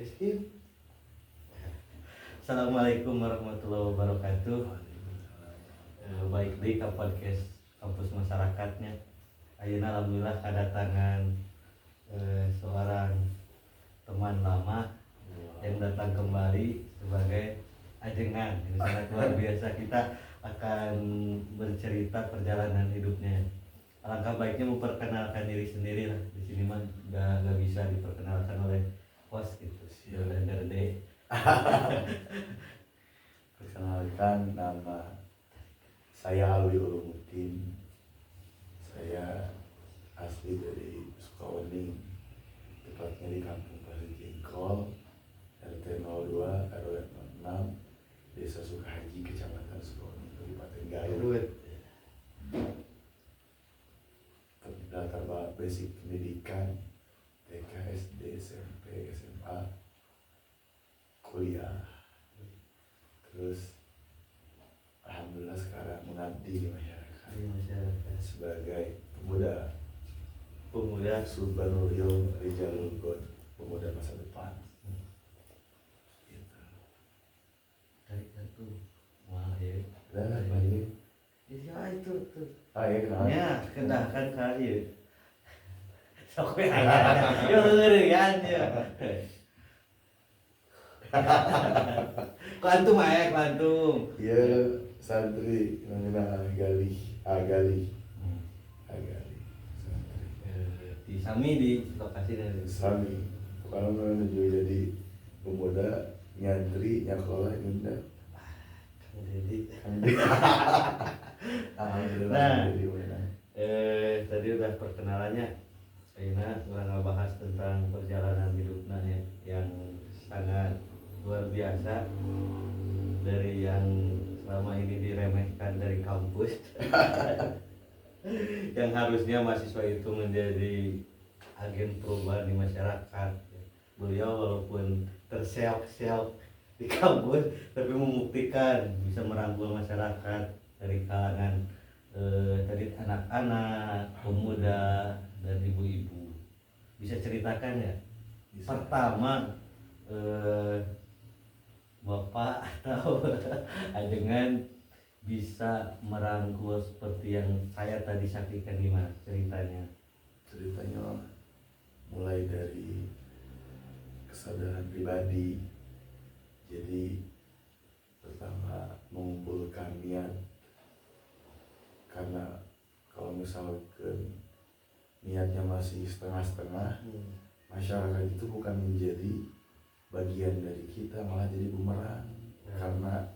Skip. Assalamualaikum warahmatullahi wabarakatuh. Baik di podcast kampus masyarakatnya. Ayeuna alhamdulillah kedatangan seorang teman lama yang datang kembali sebagai ajengan. Ini sangat luar biasa. Kita akan bercerita perjalanan hidupnya. Alangkah baiknya memperkenalkan diri sendiri lah. Di sini mah nggak bisa diperkenalkan oleh host gitu. Udah gede. Perkenalkan, nama saya Alwi Ulumuddin. Saya asli dari Sukawati, tepatnya di Kampung Pasir Jengkol, RT 02 RW 06, Desa Sukahaji, Kecamatan Sukawati, Kabupaten Garut. Latar basic pendidikan TK, SD, SMP, SMA, kuliah. Terus alhamdulillah sekarang mengabdi di masyarakat sebagai pemuda Subhanul Yom Rijalul God, pemuda masa depan. Gitu. Tarik satu. Wah, ya. Dan apa ini? Ya itu tuh. Ya kenal. Ya, kendahkan kali. Sok we aya. Yo ngeureungan ya. Klantum aya klantum. Iya, santri namanya Agali. Santri. Di Sami di lokasi dari Sami. Kalau menuju jadi pemuda nyantri nyakola indah. jadi. Alhamdulillah. Nah, tadi udah perkenalannya. Ayeuna urang bahas tentang perjalanan hidupnya yang sangat luar biasa, dari yang selama ini diremehkan dari kampus yang harusnya mahasiswa itu menjadi agen perubahan di masyarakat. Beliau walaupun terseok-seok di kampus tapi membuktikan bisa merangkul masyarakat dari kalangan tadi anak-anak, pemuda dan ibu-ibu. Bisa ceritakan ya? Bisa. Pertama Bapak atau ajengan bisa merangkul seperti yang saya tadi saksikan, gimana ceritanya? Ceritanya mulai dari kesadaran pribadi. Jadi pertama mengumpulkan niat, karena kalau misalkan niatnya masih setengah-setengah, masyarakat itu bukan menjadi bagian dari kita, malah jadi bumerang. Karena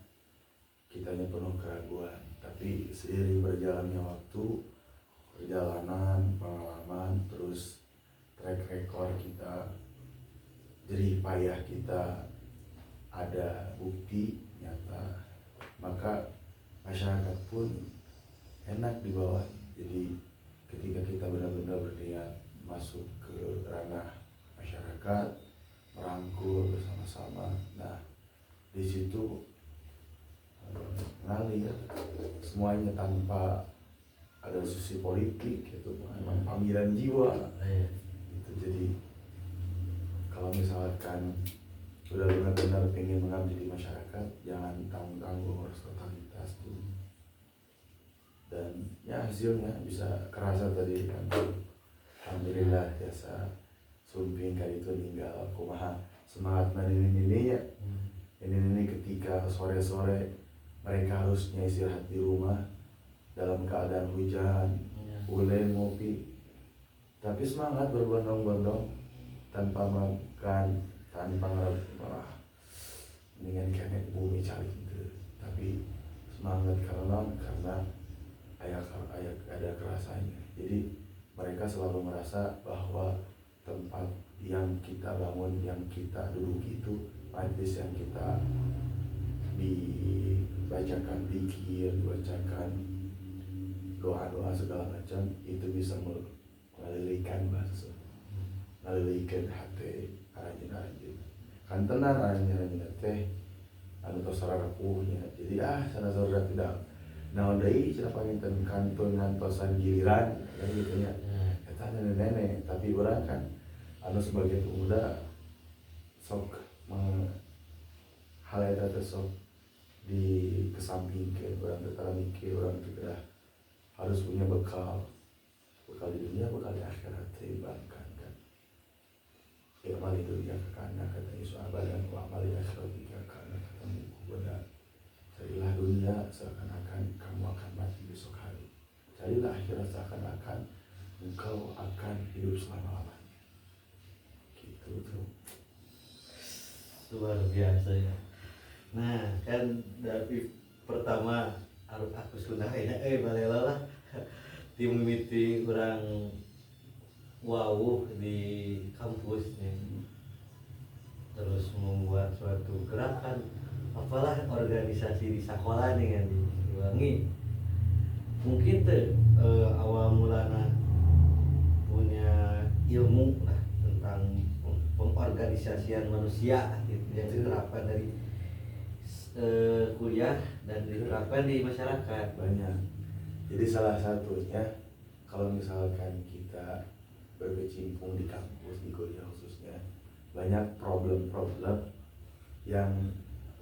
kitanya penuh keraguan. Tapi seiring berjalannya waktu, perjalanan, pengalaman, terus track record kita, jerih payah kita, ada bukti nyata, maka masyarakat pun enak di bawah. Jadi ketika kita benar-benar berniat masuk ke ranah masyarakat, merangkul bersama-sama, nah di situ ngalir semuanya tanpa ada sisi politik, itu memang panggilan jiwa. Itu jadi kalau misalkan udah benar-benar pengen mengabdi di masyarakat, jangan tanggung-tanggung, harus totalitas tuh. Dan ya hasilnya bisa kerasa tadi kan. Alhamdulillah biasa sumping kali itu ninggal kumaha semangat ini ya. Ini ketika sore-sore mereka harusnya istirahat di rumah dalam keadaan hujan, ulen ngopi, tapi semangat berbondong-bondong tanpa makan, tanpa ngerasa mendingan kena bumi cari gitu. Tapi semangat karena ada kerasanya. Jadi mereka selalu merasa bahwa tempat yang kita bangun, yang kita duduki itu, majlis yang kita dibacakan zikir, dibacakan doa-doa segala macam, itu bisa melelehkan bahasa, melelehkan hati aranjeun. Kan tenan aranjeun teh anu tos rarapuhnya. Jadi sana saudara tidak naon deui cenah panginten kantun ngantosan giliran kan gitu nya. Eta nenek, tapi urang kan anu sebagai pemuda sok hal eta teh sok di kesampingkeun, urang teh tara mikir urang teh harus punya bekal di dunia, bekal di akhirat seimbangkan kan. Ya amal di dunia karena kata Yesus abadan wa amal di akhirat karena kata benar. Carilah dunia seakan-akan kamu akan mati besok hari. Carilah akhirat seakan-akan engkau akan hidup selama-lamanya. Gitu tuh. Luar biasa ya. Nah kan dari pertama harus aku sunahnya balela lah tim mimiti orang wow di kampusnya, terus membuat suatu gerakan apalah organisasi di sekolah nih kan diwangi mungkin tuh awal mulanya punya ilmu lah tentang pengorganisasian manusia gitu, yang diterapkan dari kuliah dan diterapkan di masyarakat banyak. Jadi salah satunya kalau misalkan kita berkecimpung di kampus, di kuliah khususnya, banyak problem-problem yang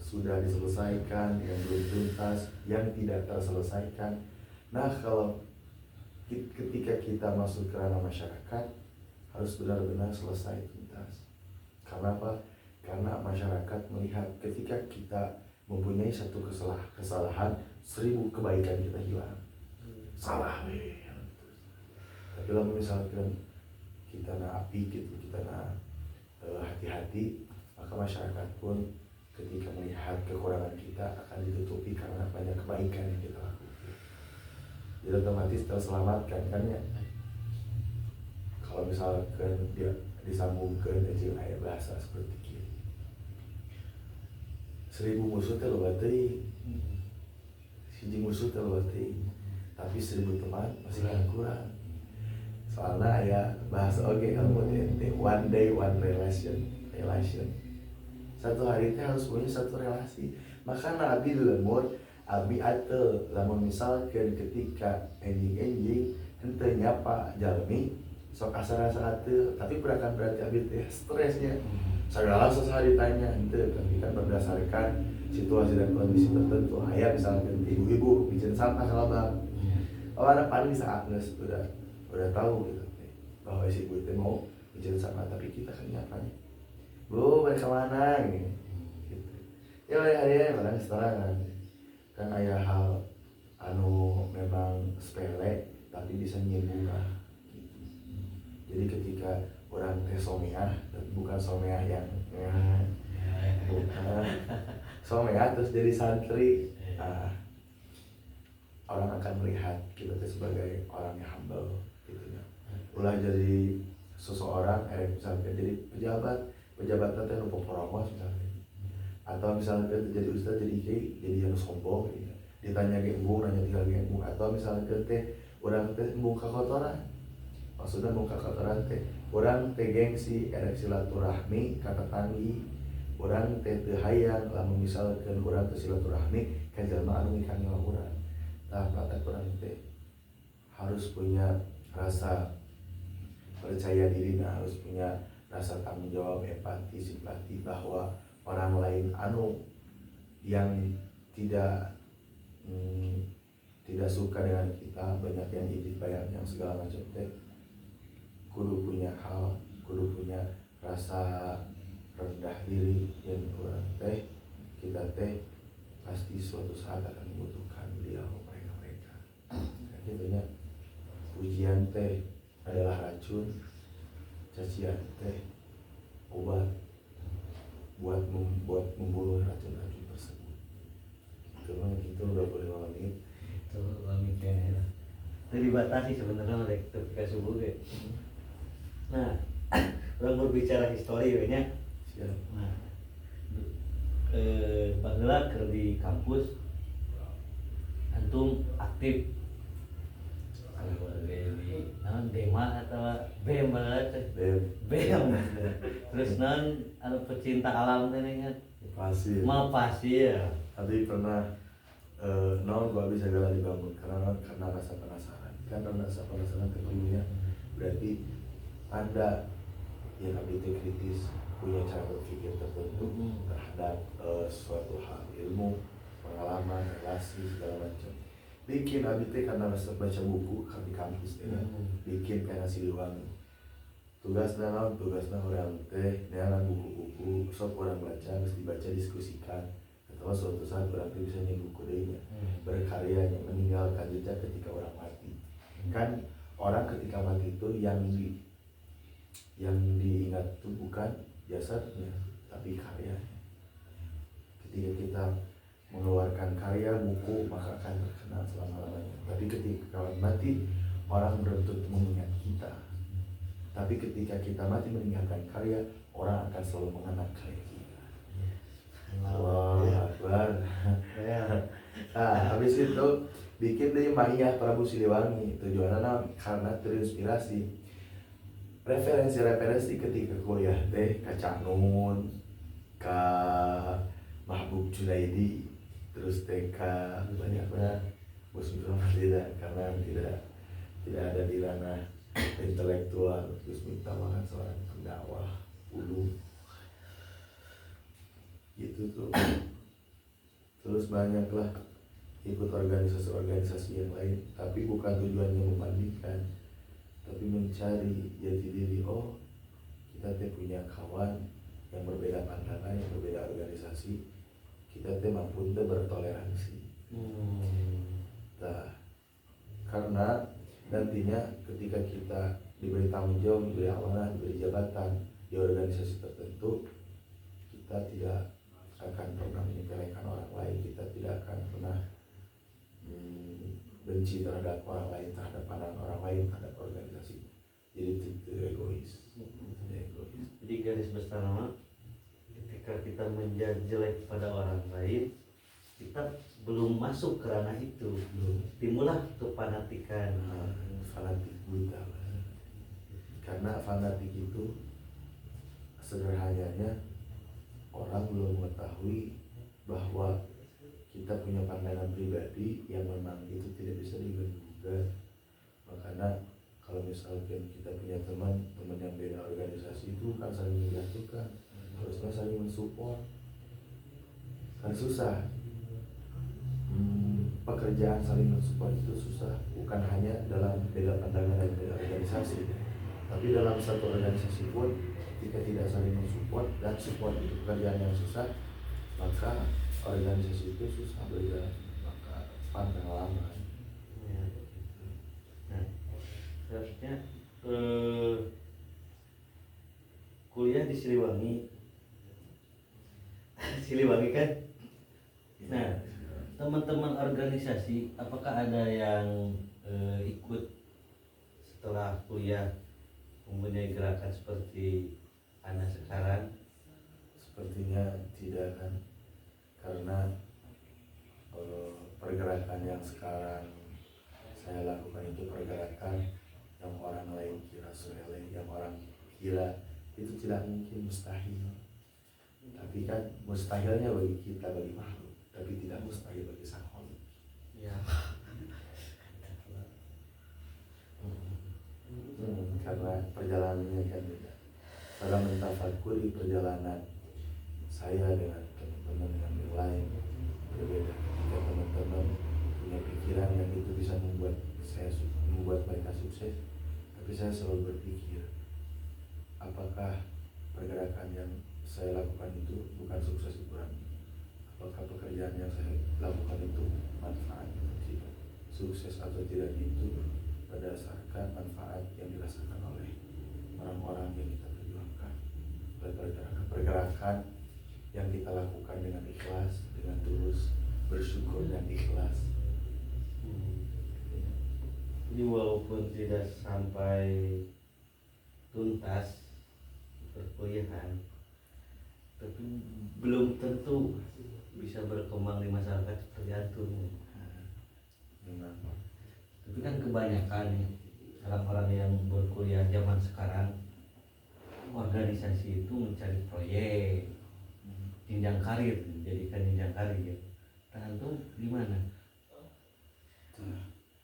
sudah diselesaikan, yang belum tuntas, yang tidak terselesaikan. Nah kalau ketika kita masuk ke ranah masyarakat harus benar-benar selesai tuntas. Karena apa? Karena masyarakat melihat ketika kita mempunyai satu kesalahan, 1000 kebaikan kita hilang. Salah weh. Tapi kalau misalkan kita api gitu, kita hati-hati, maka masyarakat pun ketika melihat kekurangan kita akan ditutupi karena banyak kebaikan yang kita lakukan. Jadi otomatis terselamatkan kan ya. Kalau misalkan dia disambungkan dengan ayat bahasa seperti ini, 1000 musuh terlalu siji musuh terlalu tapi 1000 teman masih kurang. Soalnya ya bahasa ilmu one day one relation. Satu hari itu harus punya satu relasi. Maka Nabi lemur abi atel lamun misalkan ketika enjing henteu nyapa jalmi sok asal-asal tapi bukan berarti abi teh stresnya segala sesuatu ditanya henteu, tapi kan berdasarkan situasi dan kondisi tertentu. Aya misalkan ibu-ibu bikin sampah kalabang, anak paling saat geus udah tahu gitu bahwa si ibu itu mau bikin sampah, tapi kita kan nyapanya bu balik kemana gitu. Ya hari kadang setelah kan aya hal anu memang sepele tapi bisa nyinggung gitu. Jadi ketika orang teh someah, bukan someah yang bukan someah terus jadi santri, orang akan melihat kita sebagai orang yang humble gitu ya. Ulah jadi seseorang misalnya jadi pejabat nanti nu poporongos misalnya, atau misalnya jadi ustaz jadi kiai jadi yang sombong gitu. Ditanya ge embung nanya tinggal ge embung, atau misalnya teh urang teh embung kakotoran, maksudnya embung kakotoran teh urang teh gengsi erek silaturahmi ka tetanggi, urang teh teu hayang lamun misalkeun urang teh silaturahmi ka jalma anu ngikang nyawa urang. Tah mata urang teh harus punya rasa percaya diri, harus punya rasa tanggung jawab, empati, simpati bahwa orang lain anu yang tidak suka dengan kita, banyak yang ijit bayar yang segala macam teh kudu punya hal, kudu punya rasa rendah diri dan orang teh kita teh pasti suatu saat akan membutuhkan beliau mereka. Akhirnya pujian teh adalah racun, cacian teh obat buat membunuh racun-racun tersebut. Cuma itu udah boleh menit. Itu lami kayaknya. Itu dibatasi sebenarnya oleh ketika subuh ya. Nah, orang berbicara histori ya. Nah, bageula keur di kampus antum aktif Dema atau BEM banget BEM terus anu pecinta alam teh ingat pasir mau pasir tapi pernah gua bisa segala dibangun karena rasa penasaran. Karena rasa penasaran ketemunya berarti Anda yang abdi teh kritis, punya cara berpikir tertentu terhadap suatu hal, ilmu, pengalaman, relasi segala macam. Bikin abdi teh karena baca buku di kampus teh, bikin pena Siliwangi. Tugasna naon? Tugasna urang teh neangan buku-buku, sok urang baca, mesti dibaca diskusikan. Atau suatu saat urang teh bisa nyeduh kudenya, berkarya yang meninggalkan jejak ketika orang mati. Kan orang ketika mati itu yang diingat itu bukan jasadnya, tapi karyanya. Ketika kita mengeluarkan karya buku, maka akan terkenal selama-lamanya. Tapi ketika mati, orang belum tentu mengingat kita. Tapi ketika kita mati meninggalkan karya, orang akan selalu mengenang karya kita. Allahu Akbar. Nah, habis itu bikin deh Mahiyah Prabu Siliwangi. Tujuannya karena terinspirasi referensi ketika kuliah teh ka Cak Nun, ka Mahbub Junaidi, terus TK banyak Bos Miftah tidak, karena tidak ada di ranah intelektual, terus minta makan seorang pendakwah ulu gitu tuh. Terus banyaklah ikut organisasi yang lain, tapi bukan tujuannya membandingkan, tapi mencari jati diri. Oh, kita teh punya kawan yang berbeda pandangan, yang berbeda organisasi, kita teh mampu bertoleransi. Nah, karena nantinya ketika kita diberi tanggung jawab, diberi amanah, diberi jabatan di organisasi tertentu, kita tidak akan pernah menyepelekan orang lain, kita tidak akan pernah benci terhadap orang lain, terhadap pandangan orang lain, terhadap organisasi. Jadi tidak egois. Jadi garis besar nama, ketika kita menjelek pada orang lain, kita belum masuk ke ranah itu, timbullah kefanatikan. Fanatik buta. Karena fanatik itu sederhananya orang belum mengetahui bahwa kita punya pandangan pribadi yang memang itu tidak bisa diganggu. Makanya kalau misalkan kita punya teman yang beda organisasi, itu kan saling menjatuhkan, harusnya saling mensupport. Kan susah. Pekerjaan saling mensupport itu susah, bukan hanya dalam beda pandangan dan beda organisasi, tapi dalam satu organisasi pun jika tidak saling mensupport dan support itu pekerjaan yang susah, maka organisasi itu susah berjalan, maka pandang lama. Nah, seharusnya kuliah di Siliwangi, Siliwangi kan. Nah, teman-teman organisasi, apakah ada yang ikut setelah kuliah mempunyai gerakan seperti Anda sekarang? Sepertinya tidak kan, karena pergerakan yang sekarang saya lakukan itu pergerakan yang orang lain kira sepele, yang orang kira itu tidak mungkin, mustahil. Tapi kan mustahilnya bagi kita, bagi makhluk, tapi tidak mustahil bagi sang khalik. Ya. Karena perjalanannya kan beda. Dalam mentafakuri perjalanan saya dengan teman-teman yang lain berbeda. Jika teman-teman punya pikiran yang itu bisa membuat mereka sukses, tapi saya selalu berpikir, apakah pergerakan yang saya lakukan itu bukan sukses ukurannya? Apakah pekerjaan yang saya lakukan itu manfaat atau tidak? Sukses atau tidak itu berdasarkan manfaat yang dirasakan oleh orang-orang yang kita perjuangkan, oleh pergerakan yang kita lakukan dengan ikhlas, dengan tulus, bersyukur dan ikhlas. Jadi walaupun tidak sampai tuntas perkuliahan, tapi belum tentu bisa berkembang di masyarakat seperti antum. Tapi kan kebanyakan orang-orang yang berkuliah zaman sekarang, organisasi itu mencari proyek, jenjang karir, jadikan jenjang karir. Antum gimana?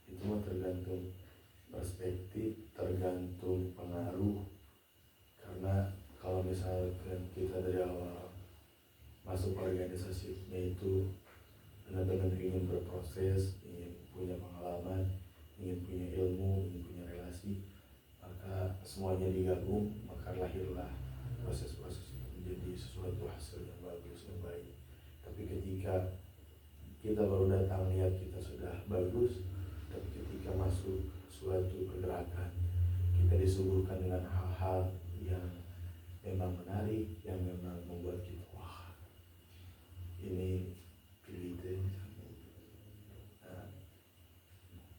Itu mah tergantung perspektif, tergantung pengaruh. Karena misalkan kita dari awal masuk organisasinya itu benar-benar ingin berproses, ingin punya pengalaman, ingin punya ilmu, ingin punya relasi, maka semuanya digabung, maka lahirlah proses-proses itu menjadi sesuatu hasil yang bagus, yang baik. Tapi ketika kita baru datang lihat kita sudah bagus, tapi ketika masuk suatu pergerakan kita disuguhkan dengan hal-hal yang memang menarik, yang memang membuat kita wah, ini pilih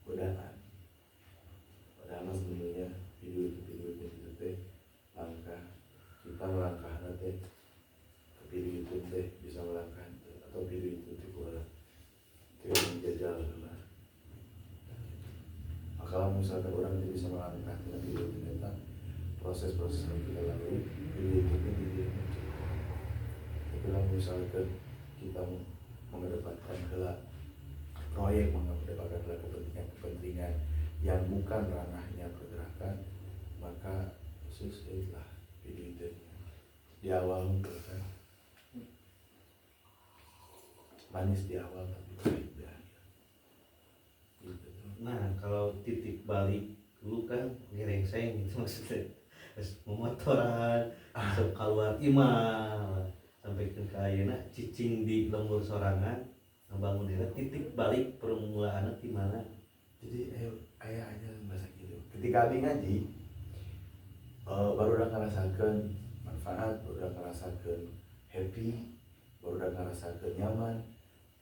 godaan. Padahal sebenarnya video itu teh langkah kita melangkah nanti ke video itu teh bisa melangkah atau video itu teh kurang tidak menjajal lah. Kalau misalkan orang itu bisa melangkah dengan video itu ternyata proses-proses yang kita lalui video itu tidak. Tapi kalau misalkan kita mengedepankan kelak proyek, mengedepankan kelak kepentingan yang bukan ranahnya pergerakan, maka sukseslah video itu di awal kan manis di awal tapi pahit di akhir gitu. Nah kalau titik balik dulu kan ngerengseng gitu maksudnya terus memotoran masuk keluar imah sampai ke ayeuna cicing di lembur sorangan ngebangun diri titik balik permulaan di mana. Jadi ayah aja bahasa gitu ketika abdi ngaji baru udah ngerasakan manfaat, baru udah ngerasakan happy, baru udah ngerasakan nyaman.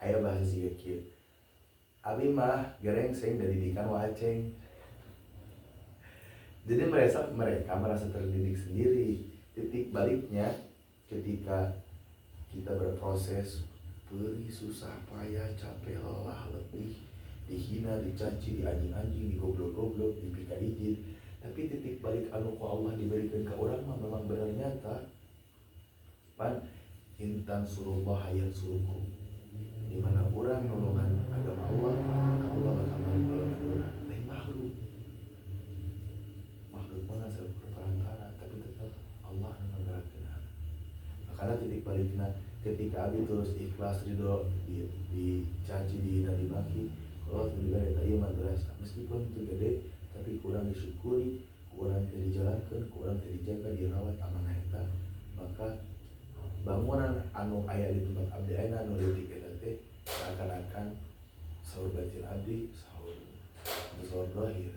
Ayah bahasa sih kecil abi mah gerengseng dari didikan waceng. Jadi mereka merasa terdidik sendiri. Titik baliknya ketika kita berproses perih, susah, payah, capek, lelah, letih, dihina, dicaci, dianjing-anjing, digoblok-goblok, dipika izin. Tapi titik balik anu ku Allah diberikan ke orang mah memang benar nyata. Pan intan surullah hayat surukum. Di mana orang nolongan agama Allah, Allah bakal menolongan orang. Lain makhluk mana perantara, tapi tetap Allah yang menggerakkan. Makanya titik baliknya ketika abi terus ikhlas ridho dicaci, dihina, dimaki, kalau juga ada iya madrasah meskipun itu gede tapi kurang disyukuri, kurang dijalankan, kurang dijaga, dirawat amanah eta, maka bangunan anu aya di tempat abdi ayeuna anu leutik eta teh seakan-akan sahur batin abdi, sahur dohir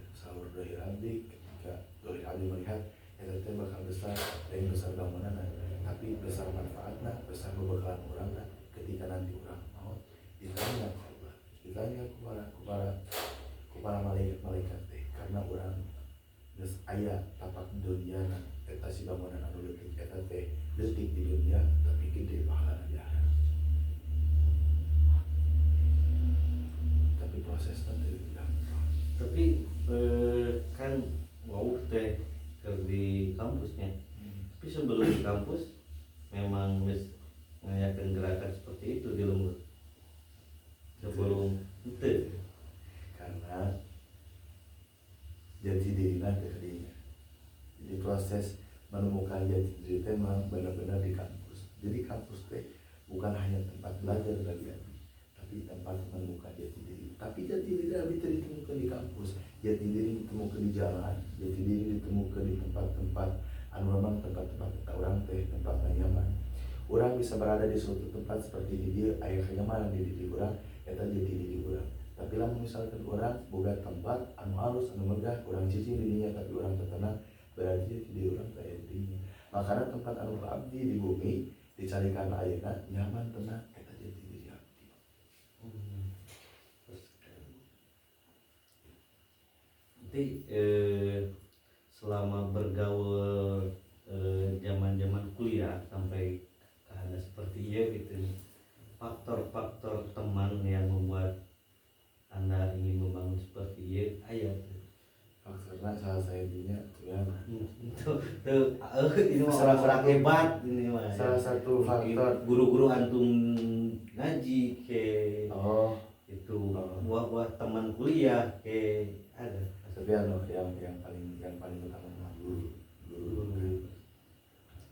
abdi. Ketika dohir abdi melihat eta teh bakal besar, lain besar bangunanna, tapi besar manfaatna, besar bebekalan urangna ketika nanti urang maut ditanya ke Allah, ditanya kepada malaikat teh karena urang geus aya tapak dunyana eta si bangunan anu leutik eta teh leutik di dunia tapi gede pahalana di akhirat. Tapi prosesnya teh gampang. Tapi kan wow teh di kampusnya. Tapi sebelum di kampus memang mengayakan gerakan seperti itu di lembur. Sebelum itu karena jati dirinya kekedinya. Jadi proses menemukan jati diri itu memang benar-benar di kampus. Jadi kampus teh bukan hanya tempat belajar bagi abdi, tapi tempat menemukan jati diri. Tapi jati diri abdi itu ditemukan di kampus. Jati diri ditemukan di jalan, jati diri ditemukan di tempat-tempat anu memang tempat-tempat orang teh tempat nyaman. Orang bisa berada di suatu tempat seperti di dia aya kenyamanan di diri orang, eta jati diri orang. Tapi lamun misalkan orang boga tempat anu halus anu megah, orang cicing dirinya tapi orang tenang, berarti jati diri orang teh dirinya. Makanya tempat anu abdi di bumi dicarikan ayeuna nyaman tenang, eta jati diri abdi. Nanti selama bergaul zaman-zaman kuliah sampai ada seperti iya gitu, faktor-faktor teman yang membuat Anda ingin membangun seperti iya ayat Faktornya salah satunya ini masalah orang hebat ini mah salah satu faktor guru-guru antum ngaji ke itu buat teman kuliah ke ada. Tapi yang paling utama mah guru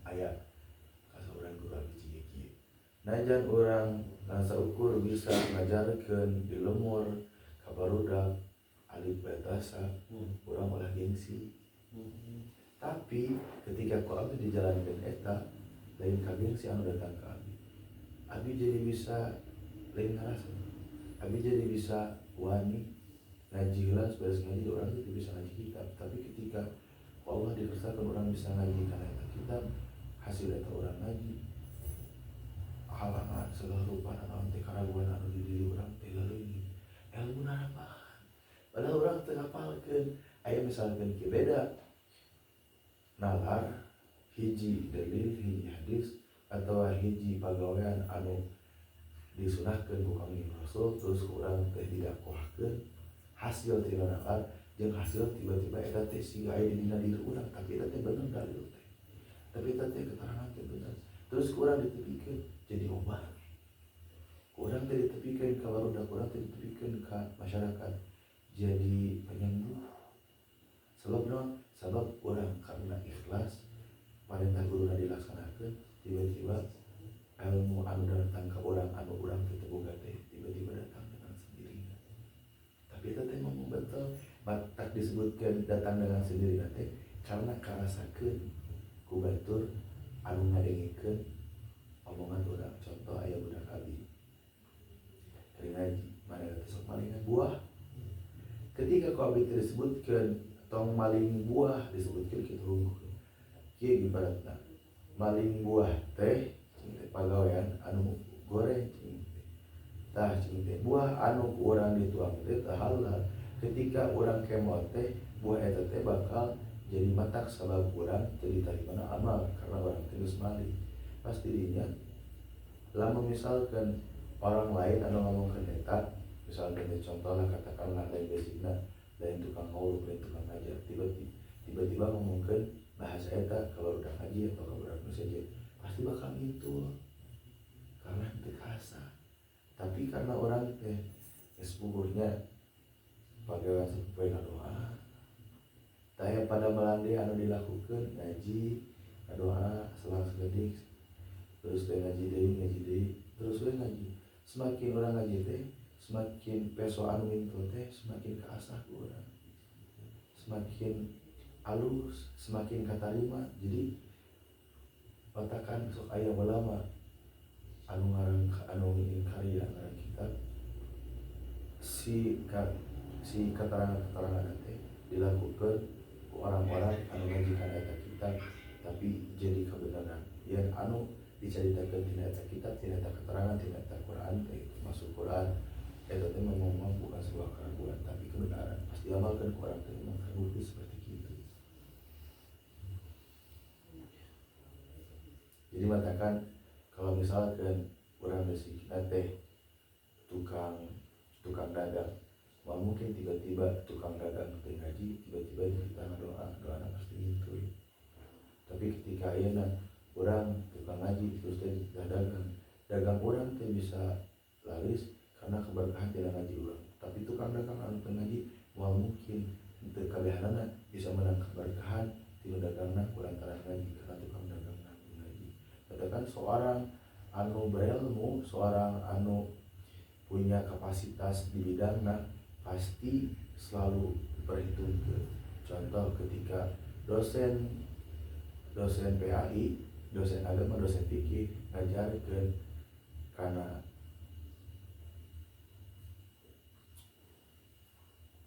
ayat najan orang nasa ukur bisa ngajarkeun di lemur ka barudak alif batasa orang olah gengsi. Tapi ketika ku abdi dijalankan eta lain ka gengsi anu datang ka abdi jadi bisa lain ngarasa, abdi jadi bisa wani ngaji heula beres ngaji orang itu bisa ngaji kitab. Tapi ketika Allah dikersakakan orang bisa ngaji karena eta kitab, hasil eta orang ngaji halangan segala rupa anu teh karaguan anu di diri urang teh leuwih ilmu narapahan. Padahal urang teu ngapalkeun aya misalkeun kieu beda nalar hiji dalil hiji hadis atau hiji pagawean anu disunahkeun ku kami Rasul terus urang teh didakwakeun hasil tina nalar jeung hasil tiba-tiba eta teh siga aya di dina diri urang tapi eta teh bener dalil teh. Tapi eta teh keterangan teh bener. Terus urang ditepikeun jadi obat. Urang teh ditepikeun ka barudak, urang teh ditepikeun ka masyarakat jadi penyembuh. Sebab naon? Sabab urang karena ikhlas parentah guruna dilaksanakeun, tiba-tiba ilmu anu datang ka urang anu urang teh teu boga teh tiba-tiba datang dengan sendirinya. Tapi eta teh ngomong betul, tak disebutkeun datang dengan sendirinya teh karena karasakeun ku batur anu ngadengikeun omongan urang. Contoh aya budak abdi keur ngaji manehna teh sok malingan buah. Ketika ku abdi teh disebutkeun tong maling buah disebutkeun kitu hungkul. Kieu ibaratna maling buah teh pagawean anu goreng cing teh. Tah cing teh buah anu ku urang dituang teh teu halal. Ketika urang kemot teh buah eta teh bakal jadi matak sabab urang teu ditarimana amal karena urang teh geus maling. Pasti dinya lamun misalkan orang lain anu ngomongkeun eta, misalkan contohlah katakanlah lain basicna lain tukang ngoluk lain tukang ngajar tiba-tiba ngomongkeun bahasa eta kalau udah ngaji atau kalau udah saja pasti bakal ngintul karena teu kasa. Tapi karena orang teh geus buburnya pagawean sapoe doa taya pada melande anu dilakukeun ngaji doa selang segedik terus teh ngaji deui terus we ngaji. Semakin orang ngaji teh semakin peso anu ngintul teh semakin kaasah ku urang, semakin alus, semakin katarima. Jadi patakan sok aya ulama anu ngarang anu ngin karya ngarang kitab si keterangan-keterangan teh dilakukan ku orang-orang anu ngajikan eta kitab tapi jadi kebenaran yang anu diceritakan tina eta kitab, tina eta keterangan, tina eta Quran teh masuk Quran eta teh memang bukan sebuah keraguan tapi kebenaran pasti amalkan ku orang teh memang terbukti seperti itu. Jadi matakan kalau misalkan orang besi kita teh tukang dagang, mau mungkin tiba-tiba tukang dagang teh ngaji tiba-tiba kita doa pasti gitu. Tapi ketika ayeuna orang tukang ngaji terus teh dagang orang teh bisa laris karena keberkahan tidak ngaji orang. Tapi tukang dagang anu teu ngaji mau mungkin teu kabehanana bisa menang keberkahan tina dagangna kulantaran ngaji karena tukang dagang ngaji. Katakan seorang anu berilmu, seorang anu punya kapasitas di bidangna pasti selalu diperhitungkeun. Contoh ketika dosen PAI, dosen agama, dosen fikih ngajarkeun kana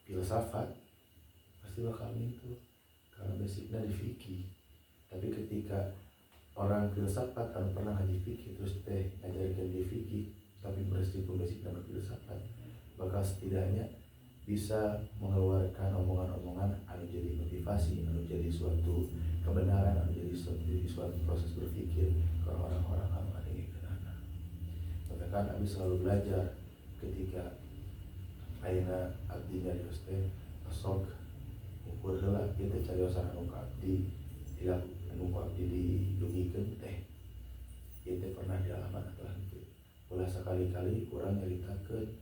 filsafat pasti bakal gitu karena basicnya di fikih. Tapi ketika orang filsafat anu pernah ngaji fikih terus teh ngajarkeun di fikih tapi meskipun basicnya filsafat bakal setidaknya bisa mengeluarkan omongan-omongan anu jadi motivasi, anu jadi suatu kebenaran, anu jadi suatu proses berpikir ke orang-orang anu ada di kenana. Katakan abdi selalu belajar ketika ayeuna abdi nyarios teh sok ukur heula kieu teh cariosan anu ka abdi anu ka abdi didugikeun teh ieu teh pernah dialaman atau henteu. Ulah sakali-kali urang nyaritakeun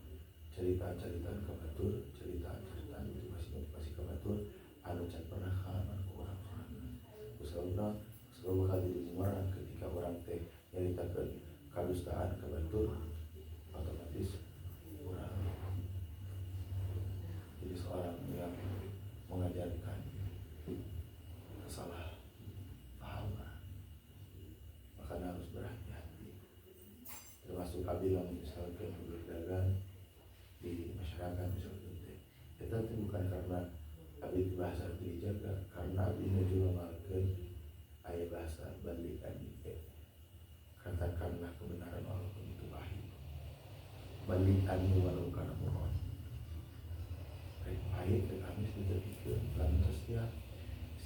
cerita-ceritaan ka batur, cerita-ceritaan motivasi ka batur anu can pernah kaalaman ku urang-urang. Kusababna bakal jadi mumarah ketika urang teh nyaritakeun ka kedustaan kebentur otomatis kurang. Jadi seorang yang mengajarkan kesalahpahaman makanya harus berhati-hati, termasuk apabila misalkan berdagang di masyarakat misalkan itu bukan karena abdi bahasa dijaga, karena abdi juga melakukan ayat bahasa balikan katakanlah kebenaran walaupun itu pahit, balikan walau karena mohon pahit ke kami sudah pikir lantas siap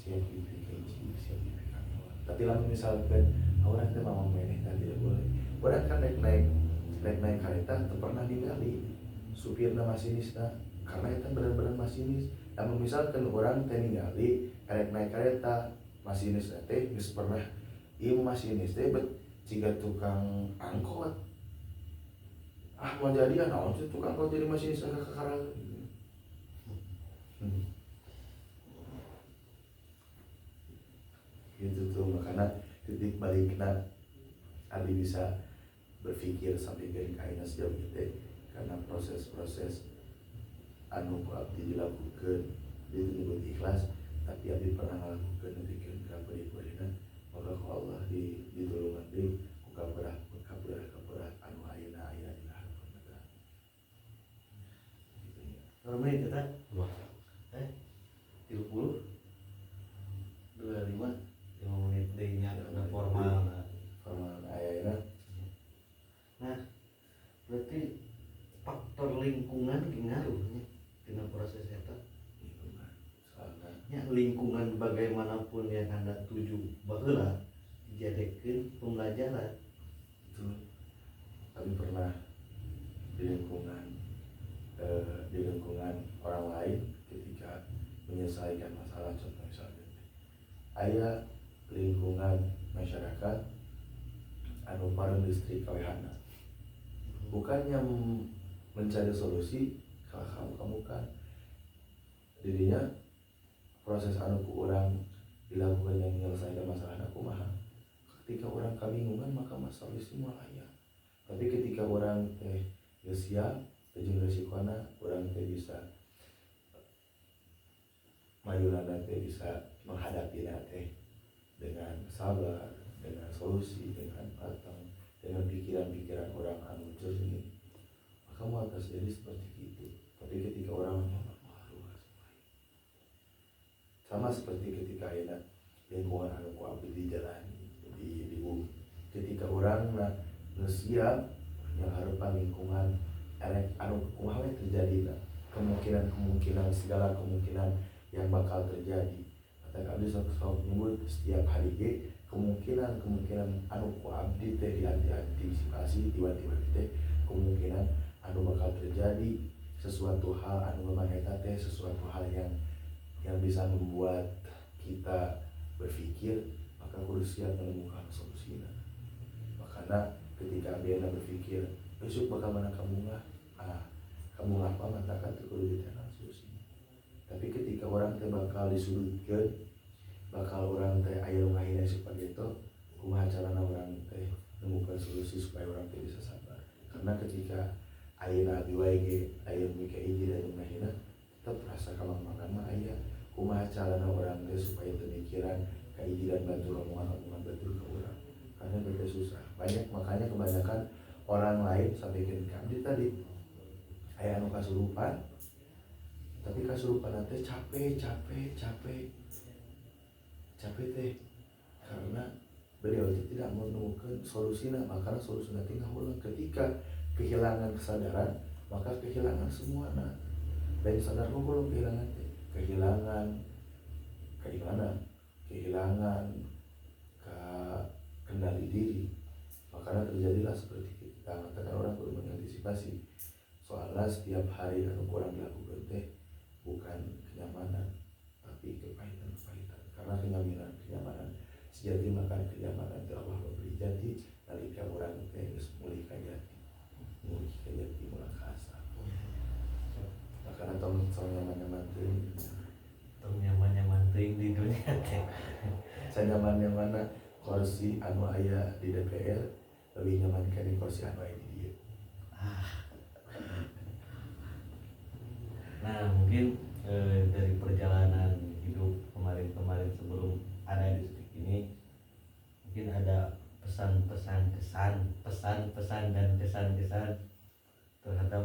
dipikir siap dipikir tapi lalu misalkan orang itu mau meneh dan tidak boleh orang kan naik kereta itu pernah digali supirna masinisna karena itu benar-benar masinis. Namun misalkan orang teh ningali naik kereta masinis teh geus pernah ieu masinis teh ciga tukang angkot. Mau jadi naon sih tukang angkot jadi masinis agak kekarang. Gitu tuh makanya titik balikna abdi bisa berpikir sampai ke kaina sejauh itu karena proses-proses anu abdi dilakukan itu disebut ikhlas, tapi abdi pernah melakukan bikin kapuri-purina maka ku Allah ditulungan deui ku kaberat anu ayeuna aya di harapan negara. Gitu ya. Normal kita 30 25 menit deui nya ada formal Ayeuna. Nah, berarti faktor lingkungan ngaruhnya dina proses eta. Ya, lingkungan bagaimanapun yang Anda tuju baheula dijadikan pembelajaran. Betul. Kami pernah di lingkungan orang lain ketika menyelesaikan masalah, contoh misalnya aya lingkungan masyarakat anu pareun listrik kawehana bukannya mencari solusi kamu kan dirinya proses anu ku urang dilakukan yang menyelesaikan masalah kumaha. Ketika orang kabingungan maka masalah listrik moal aya. Tapi ketika orang geus siap jeung resikona orang bisa mayurana bisa menghadapi dengan sabar, dengan solusi, dengan matang, dengan pikiran-pikiran orang anu jernih. Maka mau atas jadi seperti itu. Tapi ketika orang sama seperti ketika ayeuna lingkungan anu ku abdi di jalan di bumi. Ketika orang siap yang harapan lingkungan anu kumaha terjadi kemungkinan segala kemungkinan yang bakal terjadi. Kata abdi sok nyebut setiap hari ge kemungkinan anu ku abdi teh diantisipasi tiba-tiba teh kemungkinan anu bakal terjadi sesuatu hal anu memang eta teh sesuatu hal yang bisa membuat kita berpikir, maka kudu siap menemukan solusinya. Makanya ketika abdi berpikir besok bakal mana kamu apa matakan teh kudu ditenang solusinya. Tapi ketika orang teh bakal disudutkeun, bakal orang teh aya ngahina seperti itu, kumaha carana orang teh menemukan solusi supaya orang teh bisa sabar. Karena ketika ayeuna abdi wae ge aya mikir hiji dan ngahina tetap rasa kamang-mangan mah aya. Kumaha carana orang teh supaya pemikiran kaiji dan bantu omongan batur ke orang. Karena beda susah. Makanya kebanyakan orang lain sampai ke abdi tadi aya anu kasurupan. Tapi kasurupan teh capek teh karena beliau itu tidak menemukan solusinya. Makanya solusinya tinggal ulang ketika kehilangan kesadaran maka kehilangan semuanya. Dan sadar belum kehilangan kehilangan kendali diri. Makanya terjadilah seperti kita katakan orang perlu mengantisipasi. Soalnya setiap hari anu kurang dilakukan teh bukan kenyamanan tapi kepahitan. Karena kenyamanan sejati makan kenyamanan itu Allah memberi jati nalika orang teh geus mulih ka jati mulai kasa. Makanya tong nyaman-nyaman teuing di dunia teh. Sanyaman yang mana kursi anu aya di DPR lebih nyaman kan di kursi anu ini dia. Nah mungkin dari perjalanan hidup kemarin-kemarin sebelum ada di titik ini, mungkin ada pesan-pesan dan kesan-kesan terhadap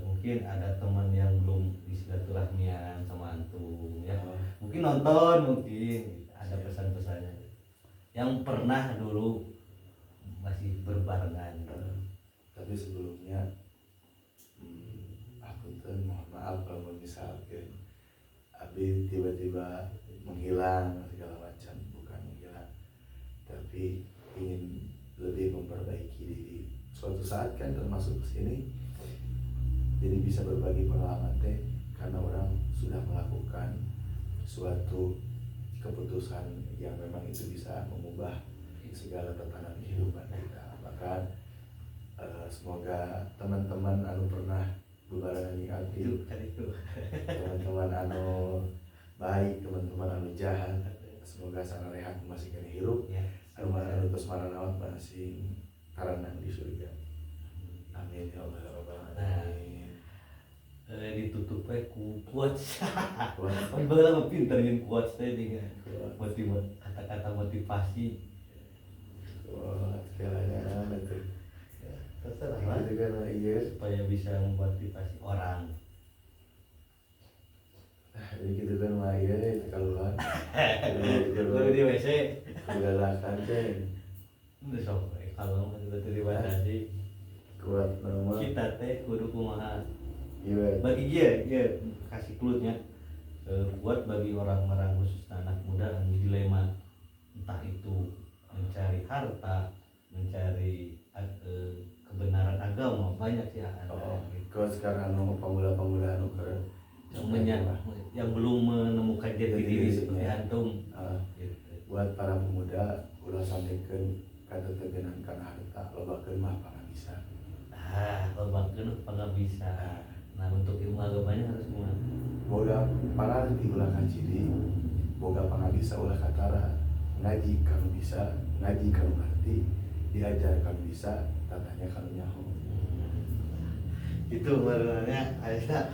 mungkin ada teman yang belum disilaturahmian sama antum ya, mungkin nonton, mungkin ada pesan-pesannya yang pernah dulu masih berbarengan. Tapi sebelumnya aku tuh mohon maaf kalau misalkan Abi tiba-tiba menghilang segala macam, bukan menghilang tapi ingin lebih memperbaiki diri. Suatu saat kan termasuk kesini jadi bisa berbagi pengalaman teh, karena orang sudah melakukan suatu keputusan yang memang itu bisa mengubah segala tatanan kehidupan kita. Bahkan semoga teman-teman anu pernah bebarengan di Abi, teman-teman anu baik, teman-teman anu jahat, semoga sana rehat masih kena hirup ya. Anu anu terus maranawan masih karanang di surga. Amin ya Allah ya Rabbal alamin. Ditutup ku quotes. Kan baheula mah pinter nyeun quotes teh dengan kata-kata motivasi. Wah, segalanya itu. Terserah lah. Itu kan iya Supaya bisa memotivasi orang. Jadi gitu kan mah iya itu keluar. Lalu di WC. Galakan ceng. Udah sok kalau mah sudah terima kasih. Kuat nama. Kita teh kudu kumaha. Iya. Bagi dia kasih clue-nya. Buat bagi orang-orang khusus anak muda yang dilema, entah itu mencari harta, mencari kebenaran agama, banyak sih ada. Kalau sekarang anu pemuda-pemuda anu keren yang belum menemukan jati diri seperti antum. Buat para pemuda ulah sampaikan kata tegenan kana harta, lobakeun mah pangabisa. Lobakeun pangabisa. Nah, untuk ilmu agamanya harus gimana? Boga pangarti ulah kaciri, boga pangabisa ulah katara. Ngaji kanu bisa, ngaji kanu ngerti, diajar kanu bisa, tatanya kanu nyaho. Itu sebenarnya Aisyah.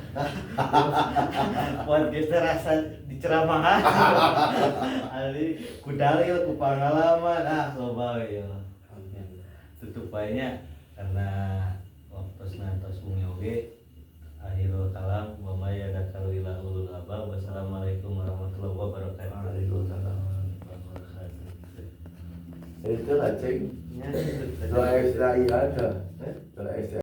Podcast rasa diceramahan. Ali kudalil ku pengalaman loba ya. Tutup bae karena waktu nantos bungi oge. Akhirul kalam wa may yadakaru ila ulul albab. Wassalamualaikum warahmatullahi wabarakatuh. Waalaikumsalam warahmatullahi wabarakatuh. Itu lah ceng. Doa SDI ada. Doa SDI